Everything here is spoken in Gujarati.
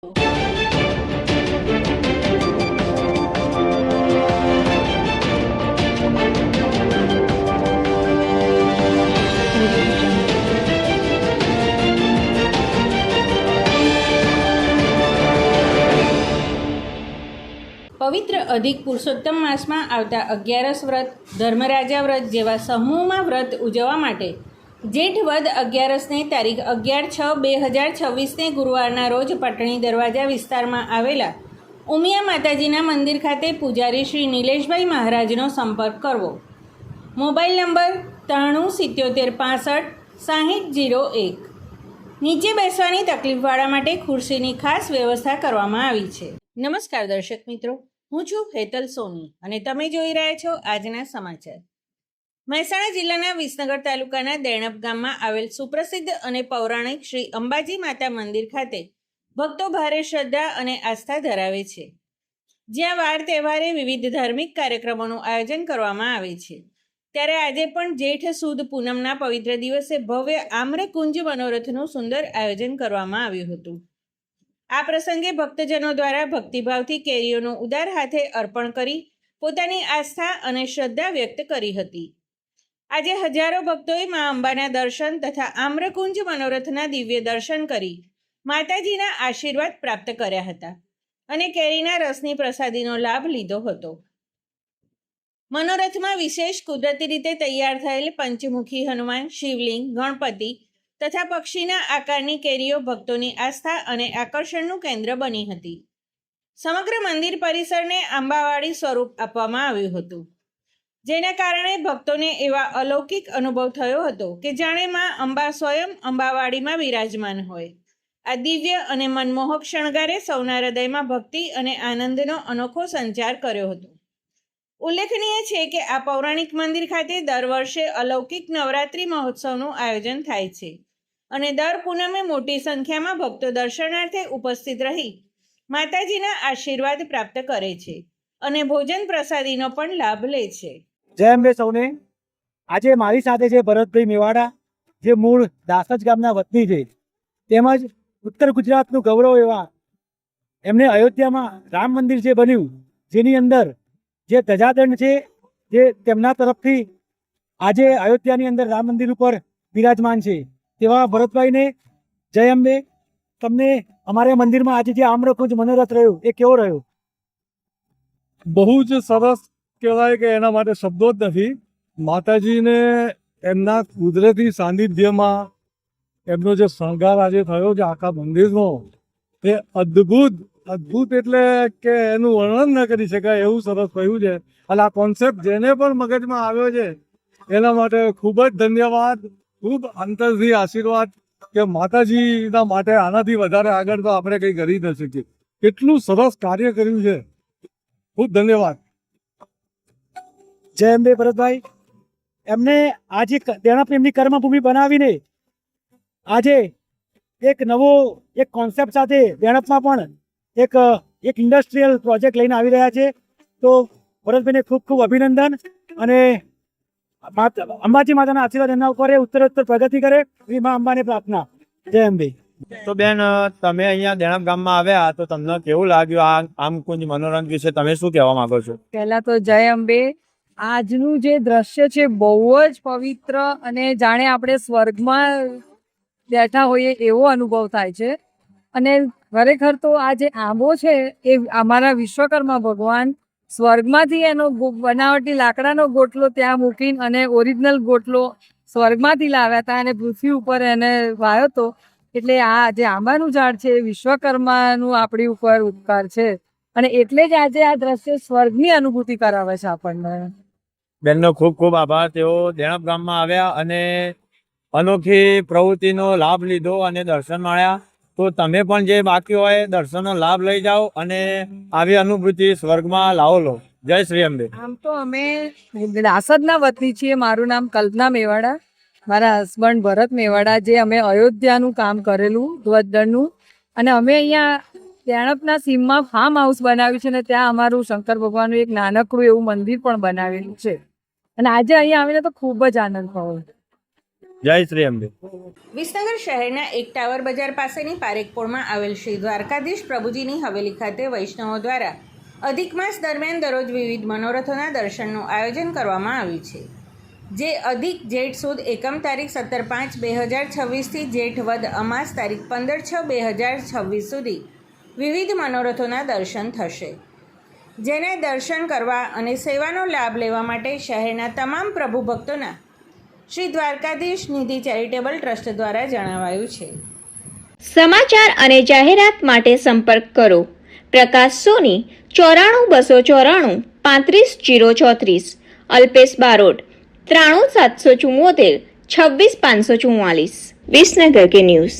પવિત્ર અધિક પુરુષોત્તમ માસમાં આવતા 11 વ્રત, ધર્મરાજા વ્રત જેવા સમૂહમાં વ્રત ઉજવવા માટે જેઠ વદ 11ને તારીખ 11/6/2026ને ગુરુવારના રોજ પાટણી દરવાજા વિસ્તારમાં આવેલા ઉમિયા માતાજીના મંદિર ખાતે પૂજારી શ્રી નિલેશભાઈ મહારાજનો સંપર્ક કરવો. Mobile number 9377656001. નીચે બેસવાની તકલીફવાળા માટે ખુરશીની ખાસ વ્યવસ્થા કરવામાં આવી છે. નમસ્કાર દર્શક મિત્રો, હું છું હેતલ સોની અને તમે જોઈ રહ્યા છો આજના સમાચાર. મહેસાણા જિલ્લાના વિસનગર તાલુકાના દેણપ ગામમાં આવેલ સુપ્રસિદ્ધ અને પૌરાણિક શ્રી અંબાજી માતા મંદિર ખાતે ભક્તો ભારે શ્રદ્ધા અને આસ્થા ધરાવે છે, જ્યાં વાર તહેવારે વિવિધ ધાર્મિક કાર્યક્રમોનું આયોજન કરવામાં આવે છે. ત્યારે આજે પણ જેઠ સુદ પૂનમના પવિત્ર દિવસે ભવ્ય આમ્રકુંજ મનોરથનું સુંદર આયોજન કરવામાં આવ્યું હતું. આ પ્રસંગે ભક્તજનો દ્વારા ભક્તિભાવથી કેરીઓનું ઉદાર હાથે અર્પણ કરી પોતાની આસ્થા અને શ્રદ્ધા વ્યક્ત કરી હતી. આજે હજારો ભક્તોએ મા અંબાના દર્શન તથા આમ્રકુંજ મનોરથના દિવ્ય દર્શન કરી માતાજીના આશીર્વાદ પ્રાપ્ત કર્યા હતા અને કેરીના રસની પ્રસાદીનો લાભ લીધો હતો. મનોરથમાં વિશેષ કુદરતી રીતે તૈયાર થયેલ પંચમુખી હનુમાન, શિવલિંગ, ગણપતિ તથા પક્ષીના આકારની કેરીઓ ભક્તોની આસ્થા અને આકર્ષણનું કેન્દ્ર બની હતી. સમગ્ર મંદિર પરિસરને આંબાવાડી સ્વરૂપ આપવામાં આવ્યું હતું, જેના કારણે ભક્તોને એવા અલૌકિક અનુભવ થયો હતો કે જાણે માં અંબા સ્વયં અંબાવાડીમાં બિરાજમાન હોય. આ દિવ્ય અને મનમોહક શણગારે સૌના હૃદયમાં ભક્તિ અને આનંદનો અનોખો સંચાર કર્યો હતો. ઉલ્લેખનીય છે કે આ પૌરાણિક મંદિર ખાતે દર વર્ષે અલૌકિક નવરાત્રિ મહોત્સવનું આયોજન થાય છે અને દર પૂનમે મોટી સંખ્યામાં ભક્તો દર્શનાર્થે ઉપસ્થિત રહી માતાજીના આશીર્વાદ પ્રાપ્ત કરે છે અને ભોજન પ્રસાદીનો પણ લાભ લે છે. જય અંબે સૌને. આજે મારી સાથે છે ભરતભાઈ મેવાડા, જે મૂળ દાસજ ગામના વતની છે, તેમજ ઉત્તર ગુજરાતનું ગૌરવ એવા એમને અયોધ્યામાં રામ મંદિર જે બન્યું, જેની અંદર જે ધજાદંડ છે જે તેમના તરફથી આજે અયોધ્યાની અંદર રામ મંદિર ઉપર બિરાજમાન છે, તેવા ભરતભાઈને જય અંબે. તમને અમારા મંદિરમાં આજે જે આમ્રકુંજ મનોરથ રહ્યું એ કેવો રહ્યો? બહુ જ સરસ કહેવાય કે એના માટે શબ્દો જ નથી. માતાજીને એમના કુદરતી સાનિધ્યમાં એમનો જે શણગાર આજે થયો છે આખા મંદિરનો, એ અદ્ભુત એટલે કે એનું વર્ણન ન કરી શકાય એવું સરસ થયું છે. અને આ કોન્સેપ્ટ જેને પણ મગજમાં આવ્યો છે એના માટે ખૂબ જ ધન્યવાદ, ખૂબ અંતરથી આશીર્વાદ કે માતાજીના માટે આનાથી વધારે આગળ તો આપણે કંઈ કરી ન શકીએ. કેટલું સરસ કાર્ય કર્યું છે. ખૂબ ધન્યવાદ. જય અંબે ભરતભાઈ. એમને આજે દેણપ એમની કર્મભૂમિ બનાવીને આજે એક નવો કોન્સેપ્ટ સાથે દેણપમાં પણ એક ઇન્ડસ્ટ્રીયલ પ્રોજેક્ટ લઈને આવી રહ્યા છે. તો ભરતભાઈને ખૂબ ખૂબ અભિનંદન અને અંબાજી માતાના આશીર્વાદ એમના ઉપર ઉત્તરોત્તર પ્રગતિ કરે એવી મા અંબાને પ્રાર્થના. જય અંબે. તો બેન, તમે અહીંયા દેણપ ગામમાં આવ્યા તો તમને કેવું લાગ્યું આ આમકુંજ મનોરંજન વિશે? તમે શું કહેવા માંગો છો? પહેલા તો જય અંબે. આજનું જે દ્રશ્ય છે બહુ જ પવિત્ર અને જાણે આપણે સ્વર્ગમાં બેઠા હોઈએ એવો અનુભવ થાય છે. અને ખરેખર તો આ જે આંબો છે એ અમારા વિશ્વકર્મા ભગવાન સ્વર્ગમાંથી એનો બનાવટી લાકડાનો ગોટલો ત્યાં મૂકીને અને ઓરિજિનલ ગોટલો સ્વર્ગમાંથી લાવ્યા હતા અને પૃથ્વી ઉપર એને વાયો હતો. એટલે આ જે આંબાનું ઝાડ છે એ વિશ્વકર્માનું આપણી ઉપર ઉપકાર છે અને એટલે જ આજે આ દ્રશ્ય સ્વર્ગની અનુભૂતિ કરાવે છે આપણને. બેનનો ખૂબ ખૂબ આભાર. તેઓ દેણપ ગામમાં આવ્યા અને અનોખી પ્રવૃત્તિનો લાભ લીધો અને દર્શન માણ્યા. તો તમે પણ જે બાકી હોય દર્શનનો લાભ લઈ જાઓ અને આવી અનુભૂતિ સ્વર્ગમાં લાવો લો. જય શ્રી અંબે. આમ તો અમે દાસદના વતની છીએ. મારું નામ કલ્પના મેવાડા, મારા હસબન્ડ ભરત મેવાડા, જે અમે અયોધ્યાનું કામ કરેલું ધ્વજદળનું, અને અમે અહીંયા દેણપના સીમમાં ફાર્મ હાઉસ બનાવ્યું છે અને ત્યાં અમારું શંકર ભગવાનનું એક નાનકડું એવું મંદિર પણ બનાવેલું છે. અને આજે અહીંયા આવીને તો ખૂબ જ આનંદ થયો. જય શ્રી અંબે. વિસનગર શહેરના એક ટાવર બજાર પાસેની પારેખપોળમાં આવેલ શ્રી દ્વારકાધીશ પ્રભુજીની હવેલી ખાતે વૈષ્ણવો દ્વારા અધિક માસ દરમિયાન દરરોજ વિવિધ મનોરથોના દર્શનનું આયોજન કરવામાં આવ્યું છે, જે અધિક જેઠ સુદ એકમ તારીખ 17/5/2026 જેઠ વદ અમાસ તારીખ 15/6/2026 સુધી વિવિધ મનોરથોના દર્શન થશે, જેને દર્શન કરવા અને સેવાનો લાભ લેવા માટે શહેરના તમામ પ્રભુ ભક્તોના શ્રી દ્વારકાધીશ નિધિ ચેરિટેબલ ટ્રસ્ટ દ્વારા જણાવાયું છે. સમાચાર અને જાહેરાત માટે સંપર્ક કરો પ્રકાશ સોની 94 294 35 034, અલ્પેશ બારોટ 93 774 26 544. વિસનગર કે ન્યૂઝ.